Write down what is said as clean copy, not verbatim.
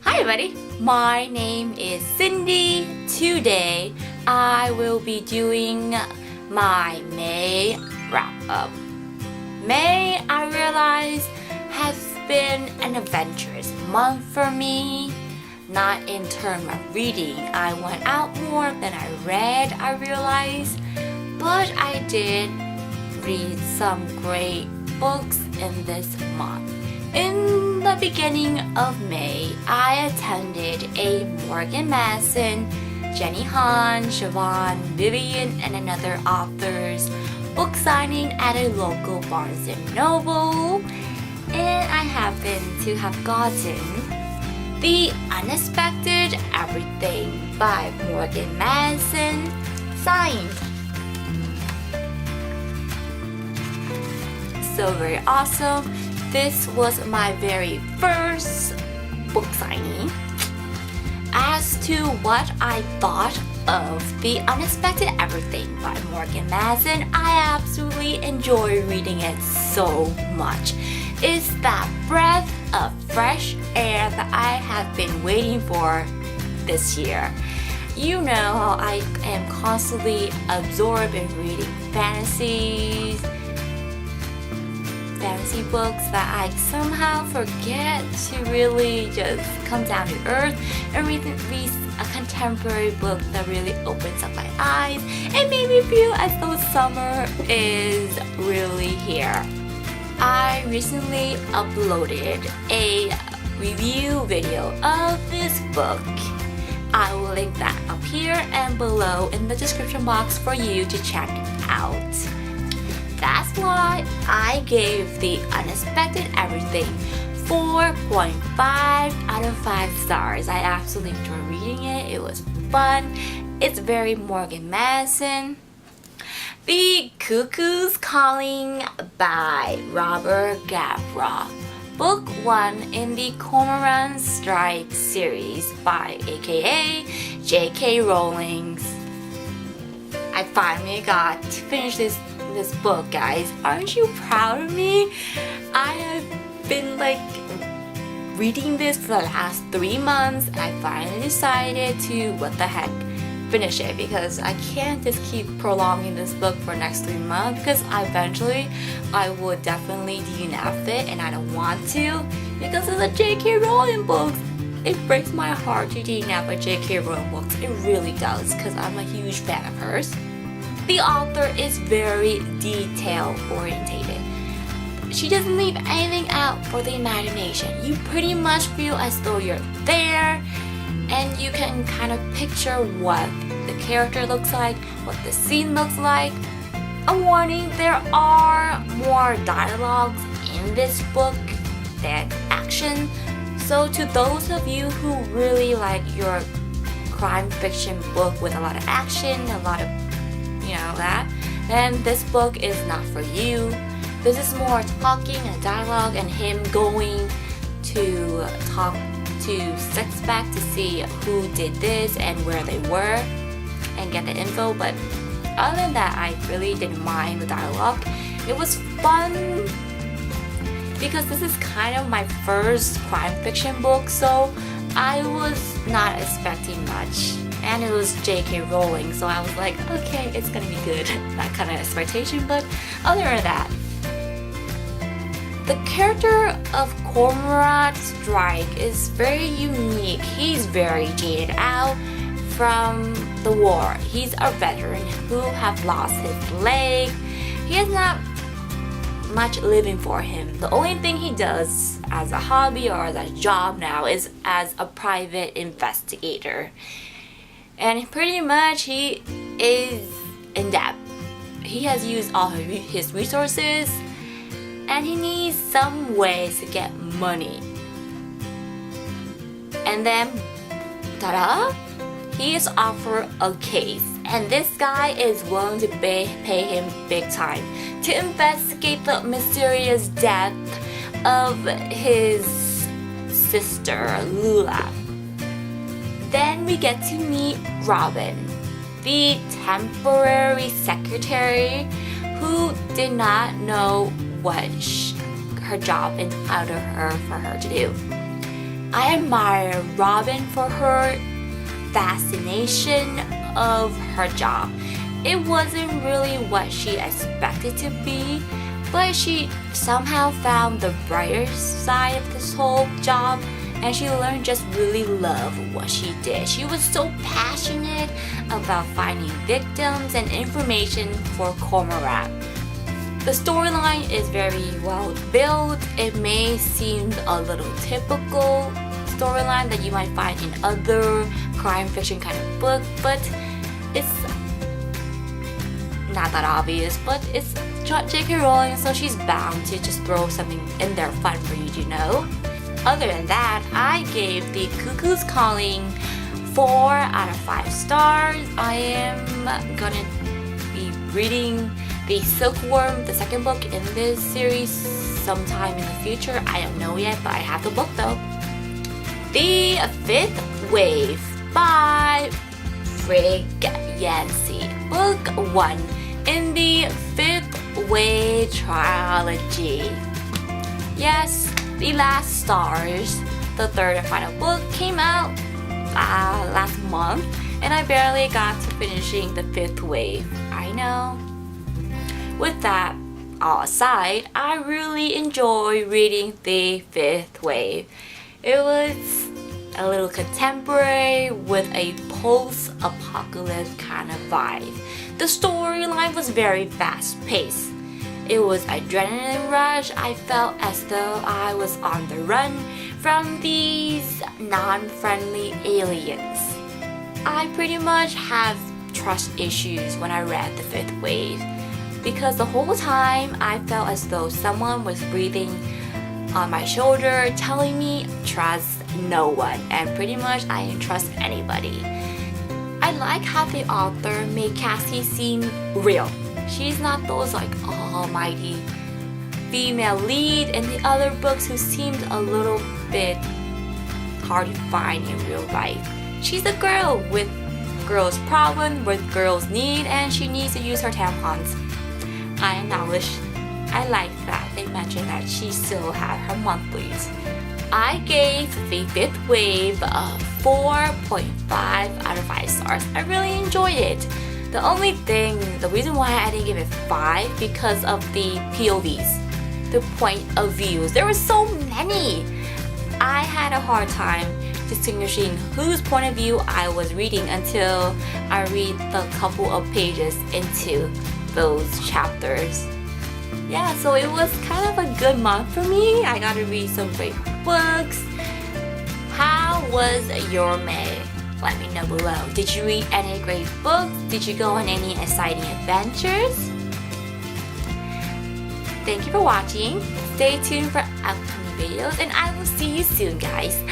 Hi everybody, my name is Cindy. Today I will be doing my May wrap-up. May, I realize, has been an adventurous month for me. Not in terms of reading, I went out more than I read, I realized. But I did read some great books in this month. In the beginning of May, I attended a Morgan Madsen, Jenny Han, Siobhan, Vivian, and another author's book signing at a local Barnes & Noble, and I happened to have gotten The Unexpected Everything by Morgan Madsen signed. So very awesome. This was my very first book signing. As to what I thought of The Unexpected Everything by Morgan Madsen, I absolutely enjoy reading it so much. It's that breath of fresh air that I have been waiting for this year. You know how I am constantly absorbed in reading fantasy books that I somehow forget to really just come down to earth and read a contemporary book that really opens up my eyes and made me feel as though summer is really here. I recently uploaded a review video of this book. I will link that up here and below in the description box for you to check out. That's why I gave The Unexpected Everything 4.5 out of 5 stars. I absolutely enjoyed reading it. It was fun. It's very Morgan Madsen. The Cuckoos Calling by Robert Gavra. Book 1 in the Cormoran Strike series by aka J.K. Rowling. I finally got to finish this book, guys. Aren't you proud of me? I have been reading this for the last 3 months, and I finally decided to, what the heck, finish it, because I can't just keep prolonging this book for the next 3 months, because eventually I would definitely DNF it, and I don't want to, because it's a J.K. Rowling book. It breaks my heart to DNF a J.K. Rowling books. It really does, because I'm a huge fan of hers. The author is very detail-orientated. She doesn't leave anything out for the imagination. You pretty much feel as though you're there, and you can kind of picture what the character looks like, what the scene looks like. A warning, there are more dialogues in this book than action. So to those of you who really like your crime fiction book with a lot of action, a lot of that, then this book is not for you. This is more talking and dialogue and him going to talk to suspect to see who did this and where they were and get the info. But other than that, I really didn't mind the dialogue. It was fun because this is kind of my first crime fiction book, so I was not expecting much. And it was J.K. Rowling, so I was like, okay, it's gonna be good. That kind of expectation, but other than that, the character of Cormoran Strike is very unique. He's very jaded out from the war. He's a veteran who have lost his leg. He has not much living for him. The only thing he does as a hobby or as a job now is as a private investigator. And pretty much he is in debt. He has used all his resources and he needs some ways to get money. And then, ta-da! He is offered a case, and this guy is willing to pay him big time to investigate the mysterious death of his sister, Lula. Then we get to meet Robin, the temporary secretary who did not know what her job entitled her for her to do. I admire Robin for her fascination of her job. It wasn't really what she expected to be, but she somehow found the brighter side of this whole job, and she learned just really love what she did. She was so passionate about finding victims and information for Cormoran. The storyline is very well built. It may seem a little typical storyline that you might find in other crime fiction kind of book, but it's not that obvious, but it's J.K. Rowling, so she's bound to just throw something in there fun for you to know. Other than that, I gave the Cuckoos Calling 4 out of 5 stars. I am gonna be reading the Silkworm, the second book in this series, sometime in the future. I don't know yet, but I have the book though. The Fifth Wave by Frigg Yancey. Book 1 in the Fifth Wave trilogy. Yes, The Last Stars, the third and final book, came out last month, and I barely got to finishing the Fifth Wave. I know. With that all aside, I really enjoy reading the Fifth Wave. It was a little contemporary with a post-apocalypse kind of vibe. The storyline was very fast-paced. It was adrenaline rush. I felt as though I was on the run from these non-friendly aliens. I pretty much have trust issues when I read the Fifth Wave, because the whole time I felt as though someone was breathing on my shoulder telling me trust no one, and pretty much I didn't trust anybody. I like how the author made Cassie seem real. She's not those like almighty female lead in the other books who seemed a little bit hard to find in real life. She's a girl with girls' problem, with girls' need, and she needs to use her tampons. I acknowledge. I like that they mentioned that she still had her monthlies. I gave the Fifth Wave a 4.5 out of 5 stars. I really enjoyed it. The reason why I didn't give it 5, because of the POVs, the point of views. There were so many. I had a hard time distinguishing whose point of view I was reading until I read the couple of pages into those chapters. Yeah, so it was kind of a good month for me. I got to read some great books. How was your May? Let me know below. Did you read any great books? Did you go on any exciting adventures? Thank you for watching. Stay tuned for upcoming videos, and I will see you soon, guys.